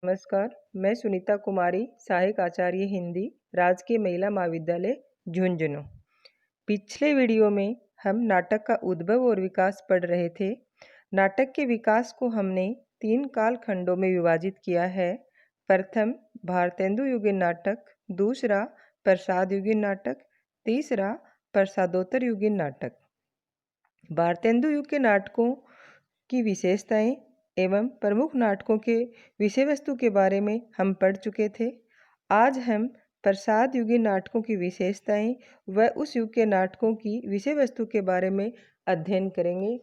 नमस्कार, मैं सुनीता कुमारी, सहायक आचार्य हिंदी, राजकीय महिला महाविद्यालय, झुंझुनू। पिछले वीडियो में हम नाटक का उद्भव और विकास पढ़ रहे थे। नाटक के विकास को हमने 3 कालखंडों में विभाजित किया है। प्रथम भारतेंदु युगीन नाटक, दूसरा प्रसाद युगीन नाटक, तीसरा प्रसादोत्तर युगीन नाटक। भारतेंदु युग के नाटकों की विशेषताएं एवं प्रमुख नाटकों के विषय वस्तु के बारे में हम पढ़ चुके थे। आज हम प्रसाद युगीन नाटकों की विशेषताएं व उस युग के नाटकों की विषय वस्तु के बारे में अध्ययन करेंगे।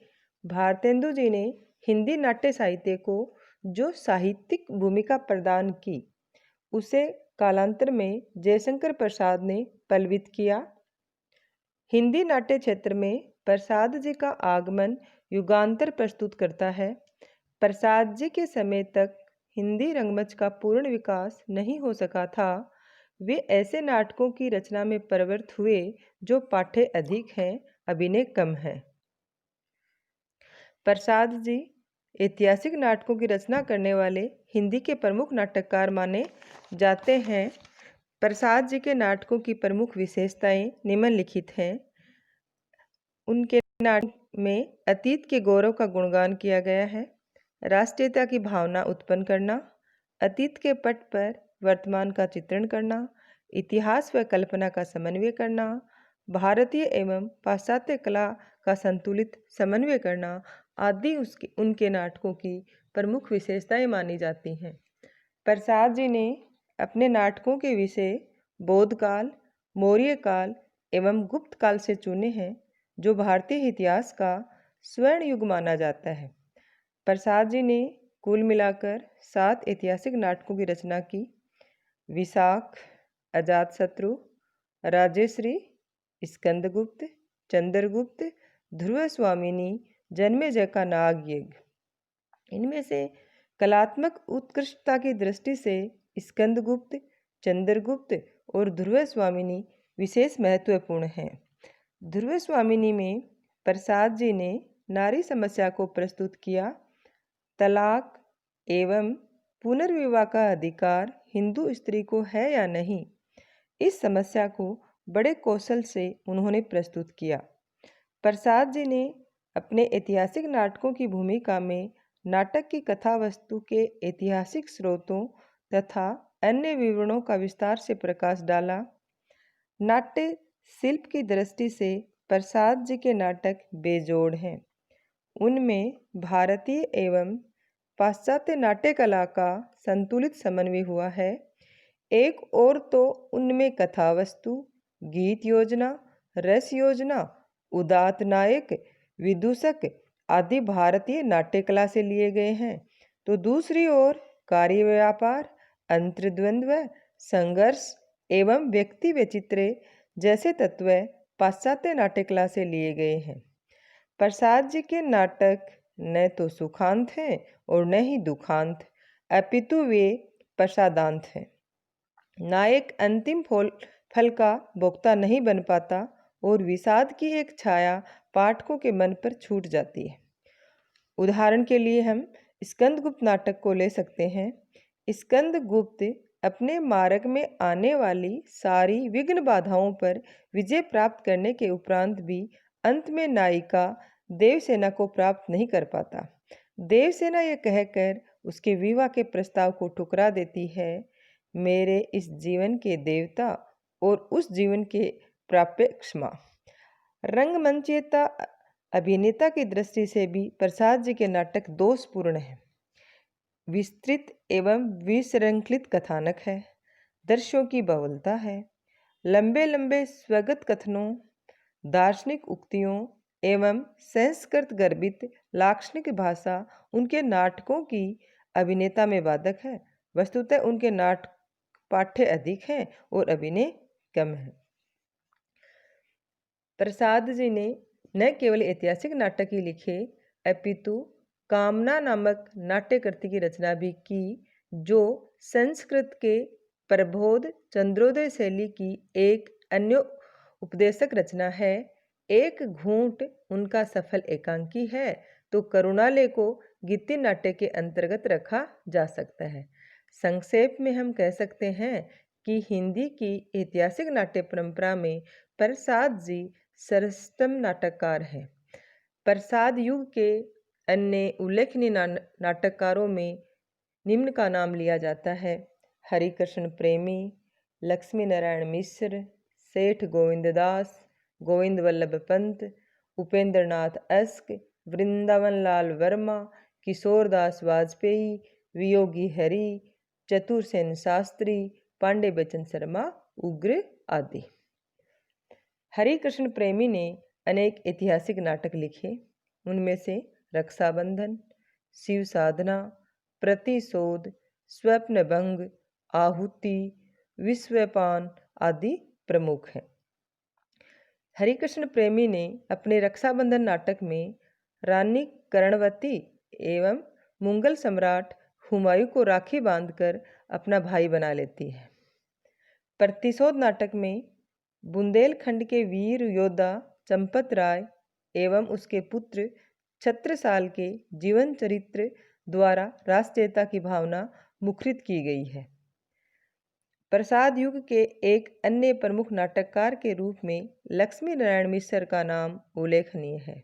भारतेंदु जी ने हिंदी नाट्य साहित्य को जो साहित्यिक भूमिका प्रदान की, उसे कालांतर में जयशंकर प्रसाद ने पल्लवित किया। हिंदी नाट्य क्षेत्र में प्रसाद जी का आगमन युगांतर प्रस्तुत करता है। प्रसाद जी के समय तक हिंदी रंगमंच का पूर्ण विकास नहीं हो सका था। वे ऐसे नाटकों की रचना में प्रवृत्त हुए जो पाठ्य अधिक हैं, अभिनय कम है। प्रसाद जी ऐतिहासिक नाटकों की रचना करने वाले हिंदी के प्रमुख नाटककार माने जाते हैं। प्रसाद जी के नाटकों की प्रमुख विशेषताएं निम्नलिखित हैं। उनके नाटक में अतीत के गौरव का गुणगान किया गया है, राष्ट्रीयता की भावना उत्पन्न करना, अतीत के पट पर वर्तमान का चित्रण करना, इतिहास व कल्पना का समन्वय करना, भारतीय एवं पाश्चात्य कला का संतुलित समन्वय करना आदि उनके नाटकों की प्रमुख विशेषताएं मानी जाती हैं। प्रसाद जी ने अपने नाटकों के विषय बौद्ध काल, मौर्य काल एवं गुप्त काल से चुने हैं, जो भारतीय इतिहास का स्वर्ण युग माना जाता है। प्रसाद जी ने कुल मिलाकर 7 ऐतिहासिक नाटकों की रचना की। विशाख, अजातशत्रु, राजश्री, स्कंदगुप्त, चंद्रगुप्त, ध्रुव स्वामिनी, जन्मेजय का नाग यज्ञ। इनमें से कलात्मक उत्कृष्टता की दृष्टि से स्कंदगुप्त, चंद्रगुप्त और ध्रुव स्वामिनी विशेष महत्वपूर्ण हैं। ध्रुव स्वामिनी में प्रसाद जी ने नारी समस्या को प्रस्तुत किया। तलाक एवं पुनर्विवाह का अधिकार हिंदू स्त्री को है या नहीं, इस समस्या को बड़े कौशल से उन्होंने प्रस्तुत किया। प्रसाद जी ने अपने ऐतिहासिक नाटकों की भूमिका में नाटक की कथा वस्तु के ऐतिहासिक स्रोतों तथा अन्य विवरणों का विस्तार से प्रकाश डाला। नाट्य शिल्प की दृष्टि से प्रसाद जी के नाटक बेजोड़ हैं। उनमें भारतीय एवं पाश्चात्य नाट्य कला का संतुलित समन्वय हुआ है। एक और तो उनमें कथा वस्तु, गीत योजना, रस योजना, उदात्त नायक, विदूषक आदि भारतीय नाट्य कला से लिए गए हैं, तो दूसरी ओर कार्य व्यापार, अंतर्द्वंद्व, संघर्ष एवं व्यक्ति विचित्र जैसे तत्व पाश्चात्य नाट्य कला से लिए गए हैं। प्रसाद जी के नाटक न तो सुखांत हैं और न ही दुखांत, अपितु वे प्रसादांत हैं। नायक अंतिम फल का भोक्ता नहीं बन पाता और विषाद की एक छाया पाठकों के मन पर छूट जाती है। उदाहरण के लिए हम स्कंदगुप्त नाटक को ले सकते हैं। स्कंदगुप्त अपने मार्ग में आने वाली सारी विघ्न बाधाओं पर विजय प्राप्त करने के उपरांत भी अंत में नायिका देवसेना को प्राप्त नहीं कर पाता। देवसेना यह कहकर उसके विवाह के प्रस्ताव को ठुकरा देती है, मेरे इस जीवन के देवता और उस जीवन के प्राप्य क्षमा। रंगमंचीयता अभिनेता की दृष्टि से भी प्रसाद जी के नाटक दोषपूर्ण है। विस्तृत एवं विश्रृंखलित कथानक है, दृश्यों की बहुलता है, लंबे लंबे स्वगत कथनों, दार्शनिक उक्तियों एवं संस्कृत गर्भित लाक्षणिक भाषा उनके नाटकों की अभिनेता में बाधक है। वस्तुतः उनके नाटक पाठ्य अधिक हैं और अभिनय कम है। प्रसाद जी ने न केवल ऐतिहासिक नाटक ही लिखे, अपितु कामना नामक नाट्यकृति की रचना भी की, जो संस्कृत के प्रबोध चंद्रोदय शैली की एक अन्य उपदेशक रचना है। एक घूंट उनका सफल एकांकी है तो करुणालय को गीति नाट्य के अंतर्गत रखा जा सकता है। संक्षेप में हम कह सकते हैं कि हिंदी की ऐतिहासिक नाट्य परंपरा में प्रसाद जी सर्वोत्तम नाटककार हैं। प्रसाद युग के अन्य उल्लेखनीय नाटककारों में निम्न का नाम लिया जाता है: हरिकृष्ण प्रेमी, लक्ष्मी नारायण मिश्र, सेठ गोविंददास, गोविंद वल्लभ पंत, उपेंद्र नाथ अस्क, वृंदावन लाल वर्मा, किशोरदास वाजपेयी, वियोगी हरि, चतुरसेन शास्त्री, पांडे बचन शर्मा, उग्र आदि। हरिकृष्ण प्रेमी ने अनेक ऐतिहासिक नाटक लिखे। उनमें से रक्षाबंधन, शिव साधना, प्रतिशोध, स्वप्नभंग, आहुति, विश्वपान आदि प्रमुख हैं। हरिकृष्ण प्रेमी ने अपने रक्षाबंधन नाटक में रानी कर्णवती एवं मुगल सम्राट हुमायूं को राखी बांधकर अपना भाई बना लेती है। प्रतिशोध नाटक में बुंदेलखंड के वीर योद्धा चंपत राय एवं उसके पुत्र छत्रसाल के जीवन चरित्र द्वारा राष्ट्रीयता की भावना मुखरित की गई है। प्रसाद युग के एक अन्य प्रमुख नाटककार के रूप में लक्ष्मी नारायण मिश्र का नाम उल्लेखनीय है।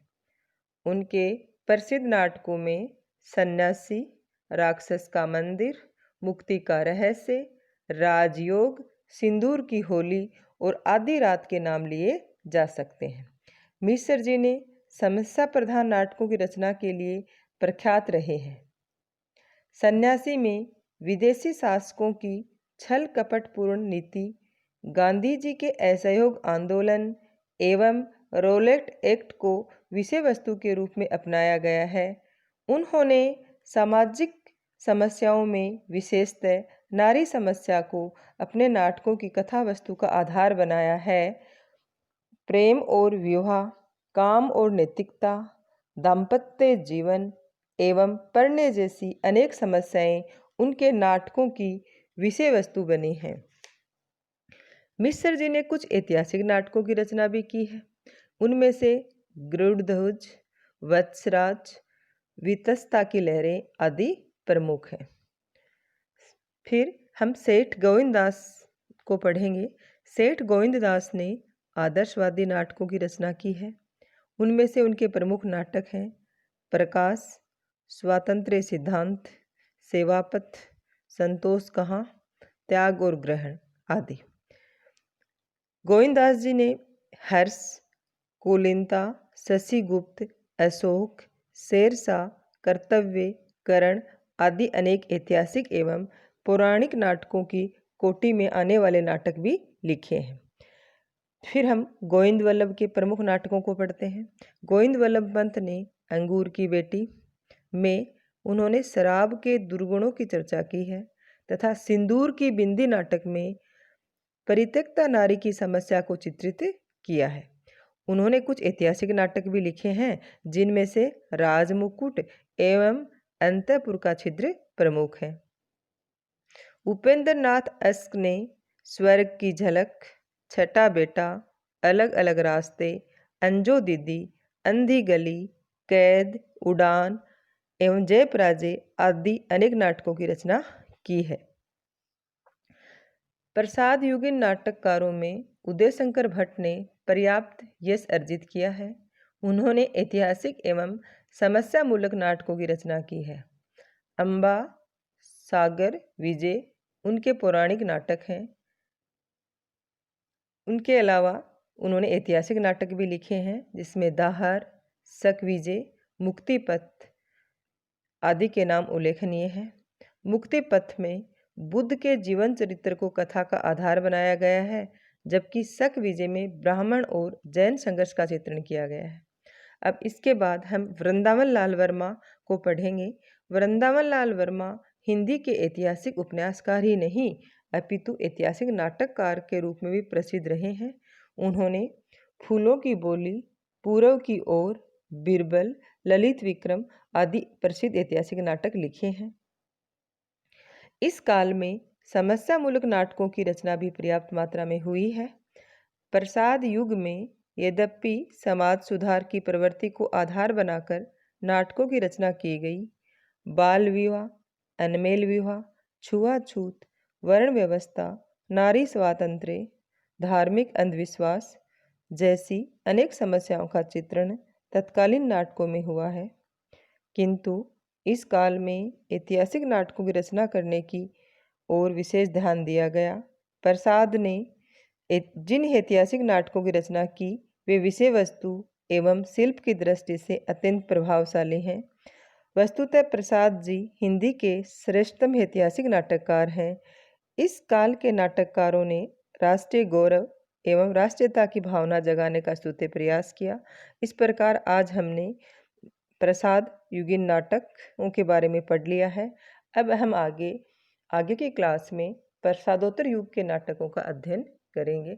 उनके प्रसिद्ध नाटकों में सन्यासी, राक्षस का मंदिर, मुक्ति का रहस्य, राजयोग, सिंदूर की होली और आधी रात के नाम लिए जा सकते हैं। मिश्र जी ने समस्या प्रधान नाटकों की रचना के लिए प्रख्यात रहे हैं। सन्यासी में विदेशी शासकों की छल कपटपूर्ण नीति, गांधी जी के असहयोग आंदोलन एवं रोलेट एक्ट को विषय वस्तु के रूप में अपनाया गया है। उन्होंने सामाजिक समस्याओं में विशेषतः नारी समस्या को अपने नाटकों की कथा वस्तु का आधार बनाया है। प्रेम और विवाह, काम और नैतिकता, दाम्पत्य जीवन एवं पढ़ने जैसी अनेक समस्याएं उनके नाटकों की विषय वस्तु बनी हैं। मिश्र जी ने कुछ ऐतिहासिक नाटकों की रचना भी की है। उनमें से गरुड़ध्वज, वत्सराज, वितस्ता की लहरें आदि प्रमुख हैं। फिर हम सेठ गोविंददास को पढ़ेंगे। सेठ गोविंददास ने आदर्शवादी नाटकों की रचना की है। उनमें से उनके प्रमुख नाटक हैं प्रकाश, स्वातंत्र्य सिद्धांत, सेवापथ, संतोष कहाँ, त्याग और ग्रहण आदि। गोविंददास जी ने हर्ष, कुलीनता, शशिगुप्त, अशोक, शेरशाह, कर्तव्य, करण आदि अनेक ऐतिहासिक एवं पौराणिक नाटकों की कोटि में आने वाले नाटक भी लिखे हैं। फिर हम गोविंद वल्लभ के प्रमुख नाटकों को पढ़ते हैं। गोविंद वल्लभ पंत ने अंगूर की बेटी में उन्होंने शराब के दुर्गुणों की चर्चा की है तथा सिंदूर की बिंदी नाटक में परित्यक्ता नारी की समस्या को चित्रित किया है। उन्होंने कुछ ऐतिहासिक नाटक भी लिखे हैं जिनमें से राजमुकुट एवं अंतपुर का छिद्र प्रमुख है। उपेंद्र नाथ अस्क ने स्वर्ग की झलक, छठा बेटा, अलग अलग रास्ते, अंजो दीदी, अंधी गली, कैद, उड़ान एवं जय पराजय आदि अनेक नाटकों की रचना की है। प्रसाद युगीन नाटककारों में उदय शंकर भट्ट ने पर्याप्त यश अर्जित किया है। उन्होंने ऐतिहासिक एवं समस्यामूलक नाटकों की रचना की है। अम्बा, सागर, विजय उनके पौराणिक नाटक हैं। उनके अलावा उन्होंने ऐतिहासिक नाटक भी लिखे हैं जिसमें दाहर, शक विजय, मुक्तिपथ आदि के नाम उल्लेखनीय हैं। मुक्तिपथ में बुद्ध के जीवन चरित्र को कथा का आधार बनाया गया है, जबकि शक विजय में ब्राह्मण और जैन संघर्ष का चित्रण किया गया है। अब इसके बाद हम वृंदावन लाल वर्मा को पढ़ेंगे। वृंदावन लाल वर्मा हिंदी के ऐतिहासिक उपन्यासकार ही नहीं अपितु ऐतिहासिक नाटककार के रूप में भी प्रसिद्ध रहे हैं। उन्होंने फूलों की बोली, पूरब की ओर, बीरबल, ललित विक्रम आदि प्रसिद्ध ऐतिहासिक नाटक लिखे हैं। इस काल में समस्यामूलक नाटकों की रचना भी पर्याप्त मात्रा में हुई है। प्रसाद युग में यद्यपि समाज सुधार की प्रवृत्ति को आधार बनाकर नाटकों की रचना की गई। बाल विवाह, अनमेल विवाह, छुआछूत, वर्ण व्यवस्था, नारी स्वातंत्र्य, धार्मिक अंधविश्वास जैसी अनेक समस्याओं का चित्रण तत्कालीन नाटकों में हुआ है। किंतु इस काल में ऐतिहासिक नाटकों की रचना करने की ओर विशेष ध्यान दिया गया। प्रसाद ने जिन ऐतिहासिक नाटकों की रचना की वे विषय वस्तु एवं शिल्प की दृष्टि से अत्यंत प्रभावशाली हैं। वस्तुतः प्रसाद जी हिंदी के श्रेष्ठतम ऐतिहासिक नाटककार हैं। इस काल के नाटककारों ने राष्ट्रीय गौरव एवं राष्ट्रीयता की भावना जगाने का स्तुत्य प्रयास किया। इस प्रकार आज हमने प्रसाद युगीन नाटकों के बारे में पढ़ लिया है। अब हम आगे की क्लास में प्रसादोत्तर युग के नाटकों का अध्ययन करेंगे।